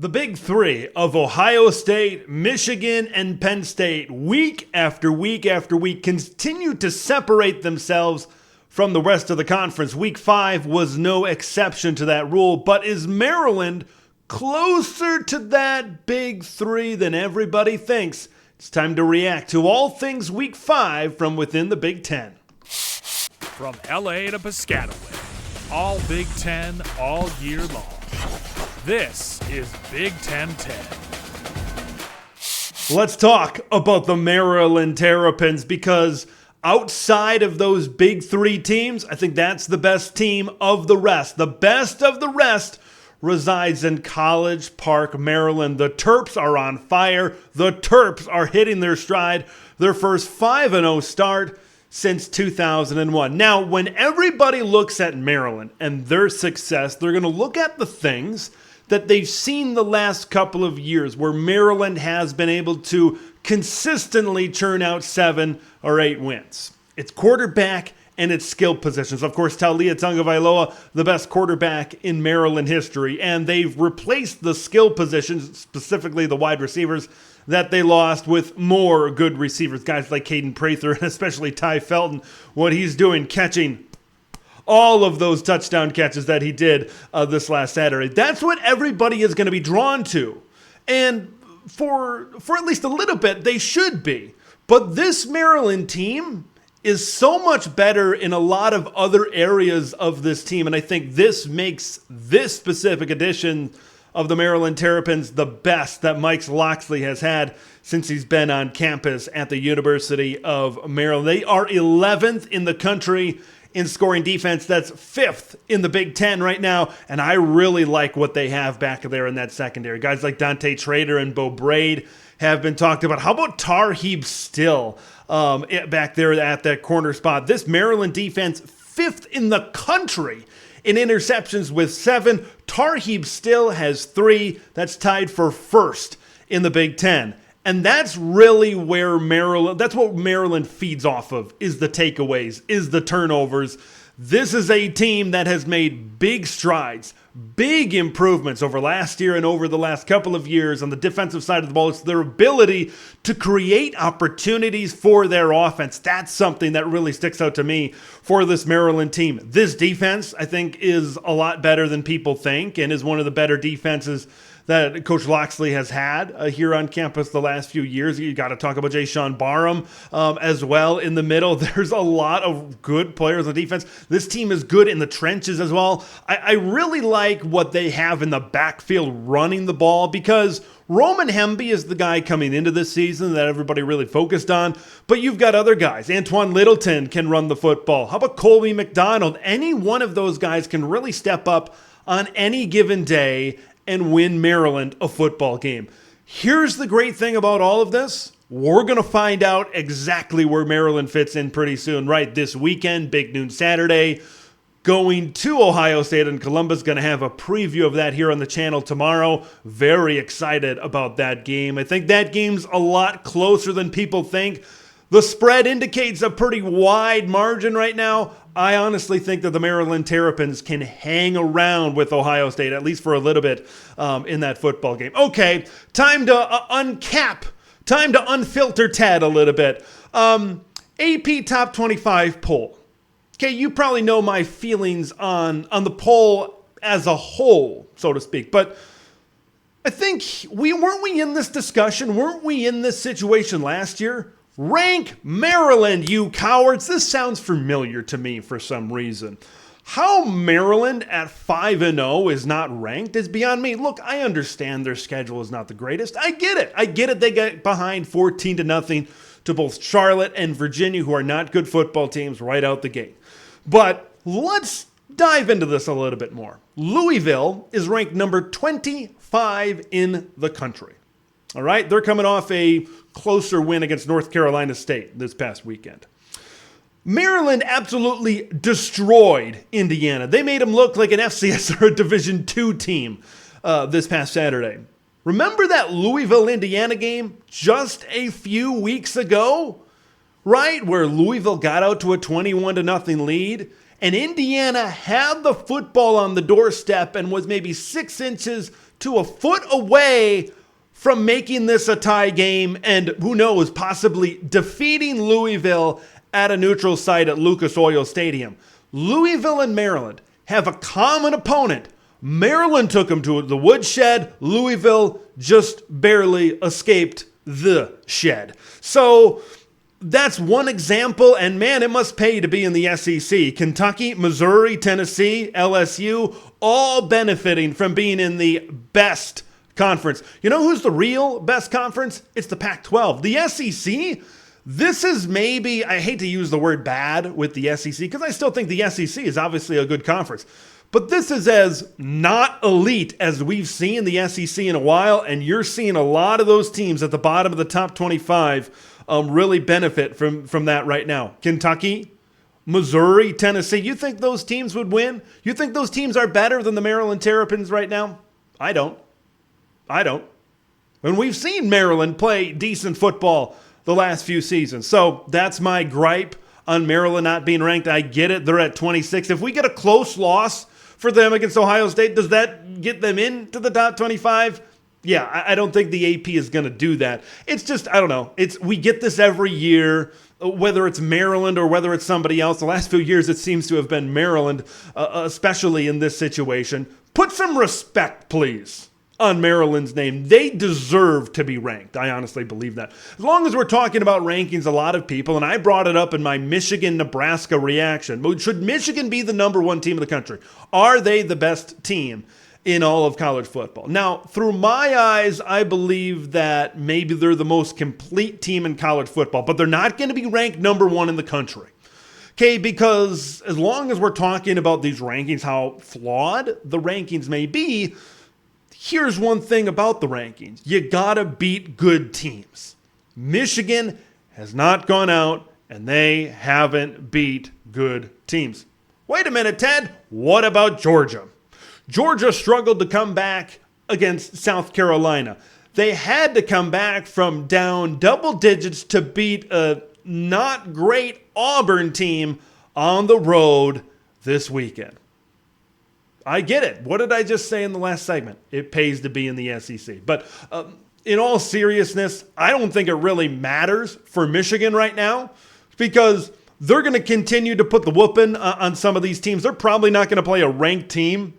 The big three of Ohio State, Michigan, and Penn State, week after week after week, continue to separate themselves from the rest of the conference. Week 5 was no exception to that rule, but is Maryland closer to that big three than everybody thinks? It's time to react to all things Week 5 from within the Big Ten. From LA to Piscataway, all Big Ten all year long. This is Big Ten 10. Let's talk about the Maryland Terrapins, because outside of those big three teams, I think that's the best team of the rest. The best of the rest resides in College Park, Maryland. The Terps are on fire. The Terps are hitting their stride. Their first 5-0 start since 2001. Now, when everybody looks at Maryland and their success, they're going to look at the things that they've seen the last couple of years where Maryland has been able to consistently churn out 7 or 8 wins. It's quarterback and its skill positions. Of course, Taulia Tagovailoa, the best quarterback in Maryland history, and they've replaced the skill positions, specifically the wide receivers, that they lost with more good receivers, guys like Caden Prather and especially Ty Felton, what he's doing catching all of those touchdown catches that he did this last Saturday. That's what everybody is going to be drawn to. And for at least a little bit, they should be. But this Maryland team is so much better in a lot of other areas of this team. And I think this makes this specific edition of the Maryland Terrapins the best that Mike Locksley has had since he's been on campus at the University of Maryland. They are 11th in the country in scoring defense. That's 5th in the Big Ten right now, and I really like what they have back there in that secondary. Guys like Dante Trader and Bo Braid have been talked about. How about Tarheeb Still back there at that corner spot? This Maryland defense, 5th in the country in interceptions with 7. Tarheeb Still has 3. That's tied for 1st in the Big Ten. And that's really where that's what Maryland feeds off of, is the takeaways, is the turnovers. This is a team that has made big strides, big improvements over last year and over the last couple of years on the defensive side of the ball. It's their ability to create opportunities for their offense. That's something that really sticks out to me for this Maryland team. This defense, I think, is a lot better than people think and is one of the better defenses that Coach Locksley has had here on campus the last few years. You got to talk about Jay-Sean Barham as well in the middle. There's a lot of good players on defense. This team is good in the trenches as well. I really like what they have in the backfield running the ball, because Roman Hemby is the guy coming into this season that everybody really focused on, but you've got other guys. Antoine Littleton can run the football. How about Colby McDonald? Any one of those guys can really step up on any given day and win Maryland a football game. Here's the great thing about all of this. We're going to find out exactly where Maryland fits in pretty soon, right? This weekend, big noon Saturday, going to Ohio State and Columbus. Going to have a preview of that here on the channel tomorrow. Very excited about that game. I think that game's a lot closer than people think. The spread indicates a pretty wide margin right now. I honestly think that the Maryland Terrapins can hang around with Ohio State, at least for a little bit, in that football game. Okay, time to time to unfilter Ted a little bit. AP Top 25 poll. Okay, you probably know my feelings on the poll as a whole, so to speak, but I think weren't we in this discussion? Weren't we in this situation last year? Rank Maryland, you cowards. This sounds familiar to me for some reason. How Maryland at 5-0 is not ranked is beyond me. Look, I understand their schedule is not the greatest. I get it. They get behind 14-0 to both Charlotte and Virginia, who are not good football teams right out the gate. But let's dive into this a little bit more. Louisville is ranked number 25 in the country. All right, they're coming off a closer win against North Carolina State this past weekend. Maryland absolutely destroyed Indiana. They made them look like an FCS or a Division II team this past Saturday. Remember that Louisville-Indiana game just a few weeks ago? Right, where Louisville got out to a 21-0 lead, and Indiana had the football on the doorstep and was maybe 6 inches to a foot away from making this a tie game and, who knows, possibly defeating Louisville at a neutral site at Lucas Oil Stadium. Louisville and Maryland have a common opponent. Maryland took them to the woodshed. Louisville just barely escaped the shed. So that's one example, and man, it must pay to be in the SEC. Kentucky, Missouri, Tennessee, LSU, all benefiting from being in the best conference. You know who's the real best conference? It's the Pac-12. The SEC, this is maybe, I hate to use the word bad with the SEC because I still think the SEC is obviously a good conference. But this is as not elite as we've seen the SEC in a while, and you're seeing a lot of those teams at the bottom of the top 25 really benefit from that right now. Kentucky, Missouri, Tennessee, you think those teams would win? You think those teams are better than the Maryland Terrapins right now? I don't. And we've seen Maryland play decent football the last few seasons. So that's my gripe on Maryland not being ranked. I get it. They're at 26. If we get a close loss for them against Ohio State, does that get them into the top 25? Yeah, I don't think the AP is going to do that. It's just, I don't know. We get this every year, whether it's Maryland or whether it's somebody else. The last few years, it seems to have been Maryland, especially in this situation. Put some respect, please, on Maryland's name. They deserve to be ranked. I honestly believe that. As long as we're talking about rankings, a lot of people, and I brought it up in my Michigan-Nebraska reaction, should Michigan be the number one team in the country? Are they the best team in all of college football? Now, through my eyes, I believe that maybe they're the most complete team in college football, but they're not going to be ranked number one in the country. Okay, because as long as we're talking about these rankings, how flawed the rankings may be, here's one thing about the rankings. You gotta beat good teams. Michigan has not gone out, and they haven't beat good teams. Wait a minute, Ted. What about Georgia? Georgia struggled to come back against South Carolina. They had to come back from down double digits to beat a not great Auburn team on the road this weekend. I get it. What did I just say in the last segment? It pays to be in the SEC. But in all seriousness, I don't think it really matters for Michigan right now because they're going to continue to put the whooping on some of these teams. They're probably not going to play a ranked team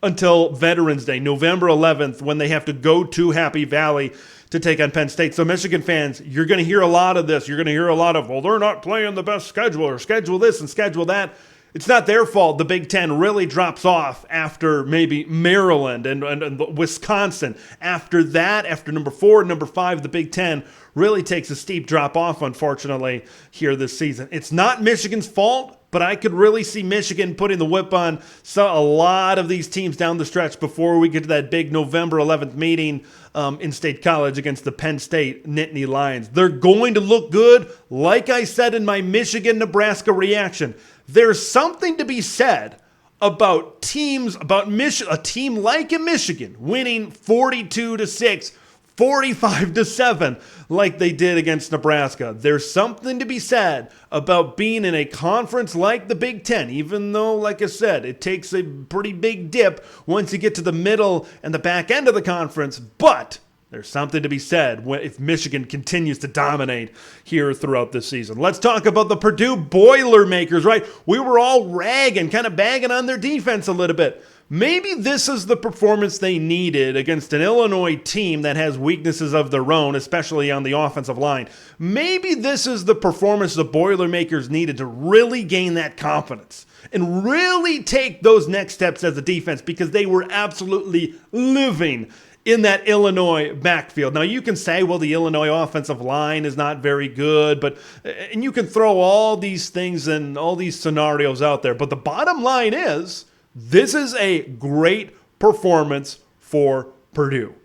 until Veterans Day, November 11th, when they have to go to Happy Valley to take on Penn State. So Michigan fans, you're going to hear a lot of this. You're going to hear a lot of, well, they're not playing the best schedule or schedule this and schedule that. It's not their fault the Big Ten really drops off after maybe Maryland and Wisconsin. After that, after number 4 and number 5, the Big Ten really takes a steep drop off, unfortunately, here this season. It's not Michigan's fault, but I could really see Michigan putting the whip on a lot of these teams down the stretch before we get to that big November 11th meeting in State College against the Penn State Nittany Lions. They're going to look good, like I said in my Michigan-Nebraska reaction. There's something to be said about teams, a team like in Michigan winning 42-6, 45-7, like they did against Nebraska. There's something to be said about being in a conference like the Big Ten, even though, like I said, it takes a pretty big dip once you get to the middle and the back end of the conference. But there's something to be said if Michigan continues to dominate here throughout this season. Let's talk about the Purdue Boilermakers, right? We were all ragging, kind of bagging on their defense a little bit. Maybe this is the performance they needed against an Illinois team that has weaknesses of their own, especially on the offensive line. Maybe this is the performance the Boilermakers needed to really gain that confidence and really take those next steps as a defense because they were absolutely living in that Illinois backfield. Now, you can say, well, the Illinois offensive line is not very good, and you can throw all these things and all these scenarios out there. But the bottom line is, this is a great performance for Purdue.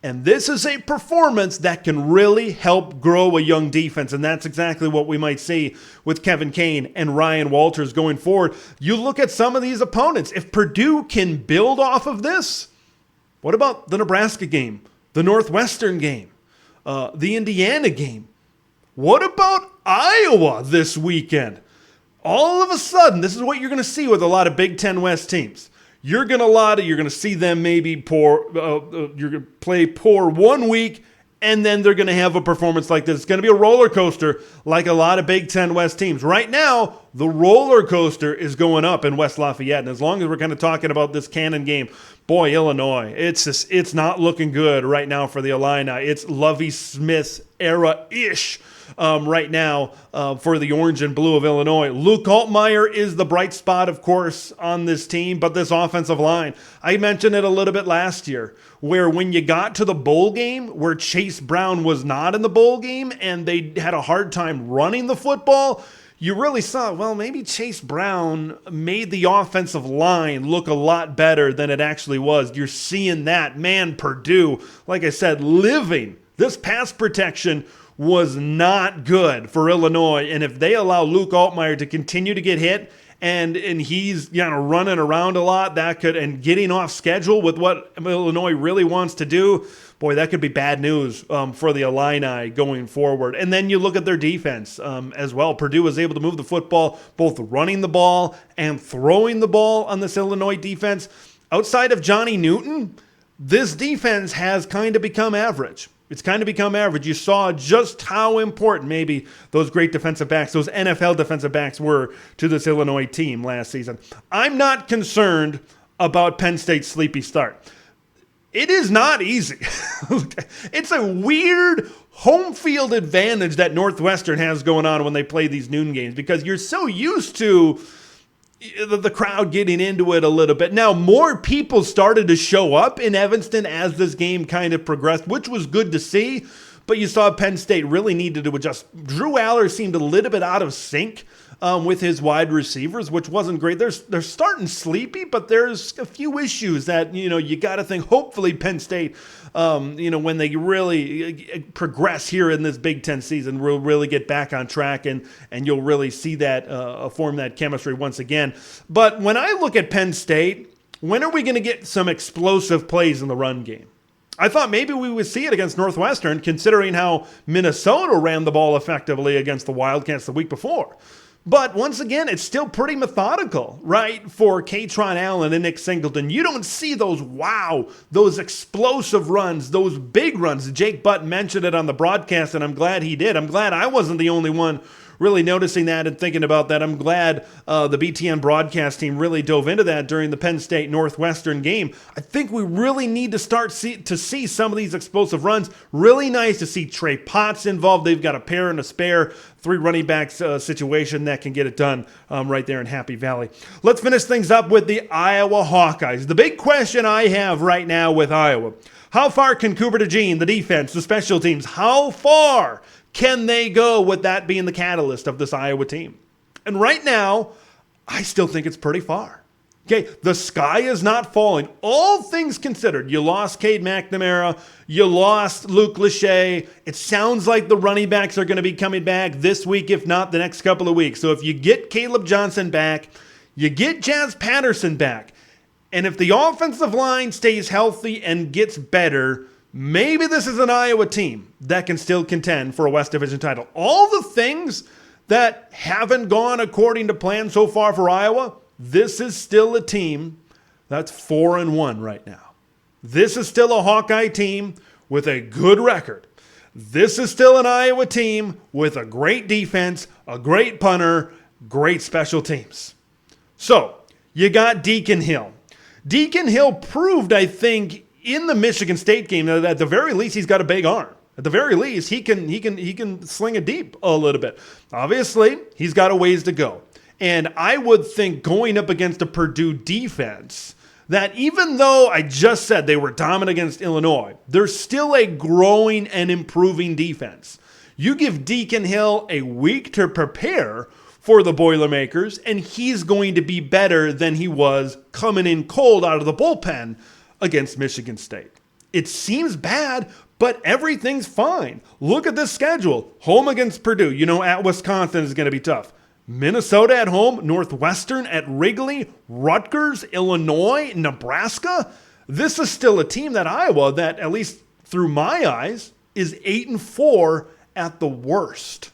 And this is a performance that can really help grow a young defense. And that's exactly what we might see with Kevin Kane and Ryan Walters going forward. You look at some of these opponents. If Purdue can build off of this, what about the Nebraska game, the Northwestern game, the Indiana game? What about Iowa this weekend? All of a sudden, this is what you're going to see with a lot of Big Ten West teams. you're going to see them maybe you're going to play poor 1 week, and then they're going to have a performance like this. It's going to be a roller coaster like a lot of Big Ten West teams. Right now, the roller coaster is going up in West Lafayette. And as long as we're kind of talking about this Cannon game, boy, Illinois, it's not looking good right now for the Illini. It's Lovie Smith era-ish right now for the orange and blue of Illinois. Luke Altmaier is the bright spot, of course, on this team, but this offensive line, I mentioned it a little bit last year, where when you got to the bowl game, where Chase Brown was not in the bowl game and they had a hard time running the football, you really saw, well, maybe Chase Brown made the offensive line look a lot better than it actually was. You're seeing that. Man, Purdue, like I said, living. This pass protection was not good for Illinois. And if they allow Luke Altmaier to continue to get hit and he's running around a lot, and getting off schedule with what Illinois really wants to do, boy, that could be bad news for the Illini going forward. And then you look at their defense as well. Purdue was able to move the football, both running the ball and throwing the ball on this Illinois defense. Outside of Johnny Newton, this defense has kind of become average. It's kind of become average. You saw just how important maybe those great defensive backs, those NFL defensive backs were to this Illinois team last season. I'm not concerned about Penn State's sleepy start. It is not easy. It's a weird home field advantage that Northwestern has going on when they play these noon games, because you're so used to the crowd getting into it a little bit. Now, more people started to show up in Evanston as this game kind of progressed, which was good to see. But you saw Penn State really needed to adjust. Drew Aller seemed a little bit out of sync with his wide receivers, which wasn't great. They're starting sleepy, but there's a few issues that, you got to think hopefully Penn State, when they really progress here in this Big Ten season, will really get back on track and you'll really see that form that chemistry once again. But when I look at Penn State, when are we going to get some explosive plays in the run game? I thought maybe we would see it against Northwestern, considering how Minnesota ran the ball effectively against the Wildcats the week before. But once again, it's still pretty methodical, right, for Kaytron Allen and Nick Singleton. You don't see those explosive runs, those big runs. Jake Butt mentioned it on the broadcast, and I'm glad he did. I'm glad I wasn't the only one really noticing that and thinking about that. I'm glad the BTN broadcast team really dove into that during the Penn State Northwestern game. I think we really need to start to see some of these explosive runs. Really nice to see Trey Potts involved. They've got a pair and a spare, 3 running backs situation that can get it done right there in Happy Valley. Let's finish things up with the Iowa Hawkeyes. The big question I have right now with Iowa, how far can Cooper DeJean, the defense, the special teams, how far can they go with that being the catalyst of this Iowa team? And right now, I still think it's pretty far. Okay, the sky is not falling. All things considered, you lost Cade McNamara, you lost Luke Lachey. It sounds like the running backs are going to be coming back this week, if not the next couple of weeks. So if you get Caleb Johnson back, you get Jazz Patterson back, and if the offensive line stays healthy and gets better, maybe this is an Iowa team that can still contend for a West Division title. All the things that haven't gone according to plan so far for Iowa, this is still a team that's 4-1 right now. This is still a Hawkeye team with a good record. This is still an Iowa team with a great defense, a great punter, great special teams. So, you got Deacon Hill. Deacon Hill proved, I think, in the Michigan State game, that at the very least, he's got a big arm. At the very least, he can sling it deep a little bit. Obviously, he's got a ways to go. And I would think going up against a Purdue defense that even though I just said they were dominant against Illinois, they're still a growing and improving defense. You give Deacon Hill a week to prepare for the Boilermakers, and he's going to be better than he was coming in cold out of the bullpen against Michigan State. It seems bad, but everything's fine. Look at this schedule. Home against Purdue. At Wisconsin is going to be tough. Minnesota at home, Northwestern at Wrigley, Rutgers, Illinois, Nebraska. This is still a team that Iowa, that at least through my eyes, is 8-4 at the worst.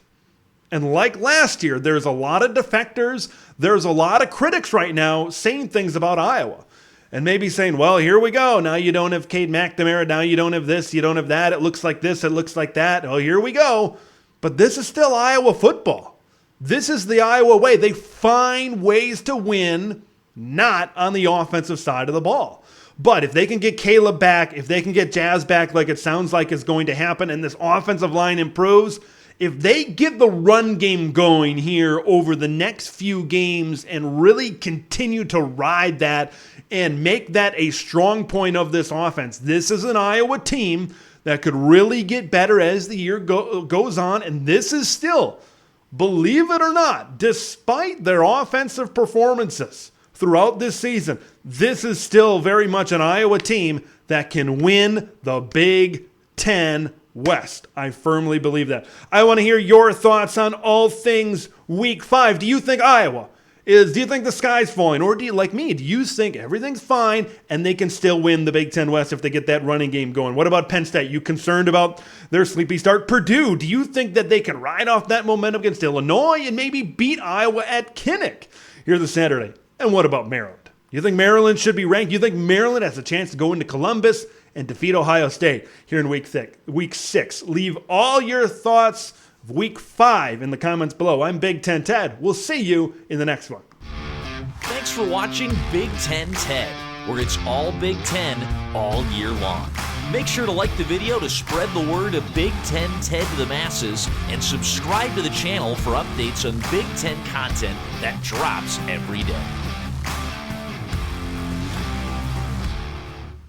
And like last year, there's a lot of defectors. There's a lot of critics right now saying things about Iowa. and maybe saying, well, here we go. Now you don't have Cade McNamara. Now you don't have this. You don't have that. It looks like this. It looks like that. Oh, here we go. But this is still Iowa football. This is the Iowa way. They find ways to win, not on the offensive side of the ball. But if they can get Caleb back, if they can get Jazz back like it sounds like is going to happen, and this offensive line improves, if they get the run game going here over the next few games and really continue to ride that and make that a strong point of this offense, this is an Iowa team that could really get better as the year goes on. And this is still, believe it or not, despite their offensive performances throughout this season, this is still very much an Iowa team that can win the Big Ten West. I firmly believe that. I want to hear your thoughts on all things Week 5. Do you think do you think the sky's falling? Or do you, like me, do you think everything's fine and they can still win the Big Ten West if they get that running game going? What about Penn State? You concerned about their sleepy start? Purdue, do you think that they can ride off that momentum against Illinois and maybe beat Iowa at Kinnick here this Saturday? And what about Maryland? You think Maryland should be ranked? You think Maryland has a chance to go into Columbus and defeat Ohio State here in Week 6? Leave all your thoughts of Week 5 in the comments below. I'm Big Ten Ted. We'll see you in the next one. Thanks for watching Big Ten Ted, where it's all Big Ten all year long. Make sure to like the video to spread the word of Big Ten Ted to the masses, and subscribe to the channel for updates on Big Ten content that drops every day.